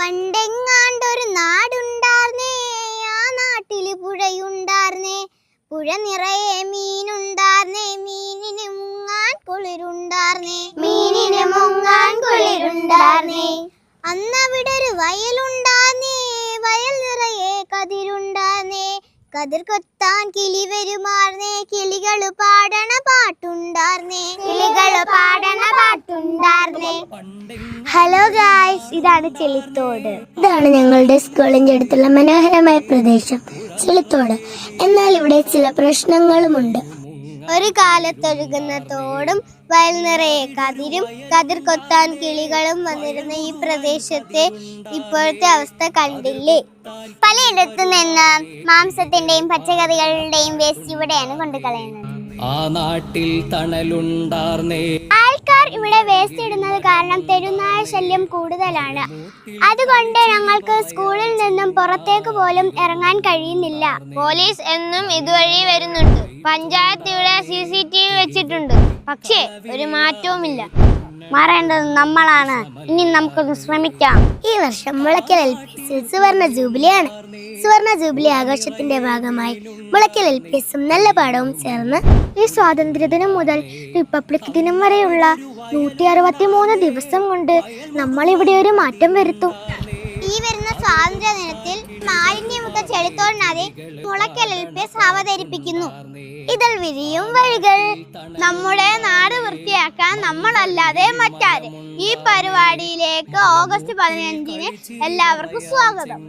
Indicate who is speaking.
Speaker 1: പണ്ടെങ്ങാണ്ടൊരു നാടുണ്ടാർന്നേ, ആ നാട്ടില് പുഴയുണ്ടാർന്നേ, പുഴ നിറയെ മീനുണ്ടാർന്നേ, മീനിന് മുങ്ങാൻ കുളിരുണ്ടാർന്നേ, മീനിന് മുങ്ങാൻ കുളിരുണ്ടാർന്നേ. അന്നവിടെ ഒരു വയലുണ്ടാർന്നേ, വയൽ നിറയെ കതിരുണ്ടാർന്നേ, കതിർ കൊത്താൻ കിളി വരുമാർന്നേ, കിളികള് പാടണ പാട്ടുണ്ടാർന്നേ, കിളികള് പാടണ പാട്ടുണ്ടാർന്നേ. ഹലോ ഗായ്സ്, ഇതാണ് ചെളിത്തോട്. ഇതാണ് ഞങ്ങളുടെ സ്കൂളിന്റെ അടുത്തുള്ള മനോഹരമായ പ്രദേശം ചെളിത്തോട്. എന്നാൽ ഇവിടെ ചില പ്രശ്നങ്ങളുമുണ്ട്. ഒരു കാലത്തൊഴുകുന്ന തോടും വയൽ നിറയെ കതിരും കതിർ കൊത്താൻ കിളികളും വന്നിരുന്ന ഈ പ്രദേശത്തെ ഇപ്പോഴത്തെ അവസ്ഥ കണ്ടില്ലേ? പലയിടത്തു നിന്ന് മാംസത്തിന്റെയും പച്ചക്കറികളുടെയും വേസ്റ്റ് ഇവിടെയാണ് കൊണ്ടുകളയുന്നത്.
Speaker 2: ആ നാട്ടിൽ തണലുണ്ടാർന്നേ.
Speaker 1: ആൾക്കാർ ഇവിടെ വേസ്റ്റ് ഇടുന്നത് കാരണം തെരുനായ ശല്യം കൂടുതലാണ്. അതുകൊണ്ട് ഞങ്ങൾക്ക് സ്കൂളിൽ നിന്നും പുറത്തേക്ക് പോലും ഇറങ്ങാൻ കഴിയുന്നില്ല.
Speaker 3: പോലീസ് എന്നും ഇതുവഴി വരുന്നുണ്ട്. പഞ്ചായത്ത് ഇവിടെ CCTV വെച്ചിട്ടുണ്ട്. പക്ഷേ ഒരു മാറ്റവുമില്ല.
Speaker 1: മാറേണ്ടത് നമ്മളാണ്. ഇനി നമുക്കൊന്ന് ശ്രമിക്കാം. ഈ വർഷം മുളയ്ക്കൽ LPS സുവർണ ജൂബിലിയാണ്. സുവർണ ജൂബിലി ആഘോഷത്തിന്റെ ഭാഗമായി മുളയ്ക്കൽ LPSും നല്ല പാഠവും ചേർന്ന് ഈ സ്വാതന്ത്ര്യദിനം മുതൽ റിപ്പബ്ലിക് ദിനം വരെയുള്ള 163 ദിവസം കൊണ്ട് നമ്മൾ ഇവിടെ ഒരു മാറ്റം വരുത്തും. ഈ വരുന്ന സ്വാതന്ത്ര്യ ദിനത്തിൽ മാലിന്യമുക്ത ചെളിത്തോടിനാതെ മുളയ്ക്കൽ LPS അവതരിപ്പിക്കുന്നു. ഇതിൽ വിരിയും വഴികൾ.
Speaker 3: നമ്മുടെ നാട് വൃത്തിയാക്കാൻ നമ്മളല്ലാതെ മറ്റാര്? ഈ പരിപാടിയിലേക്ക് ഓഗസ്റ്റ് 15-ന് എല്ലാവർക്കും സ്വാഗതം.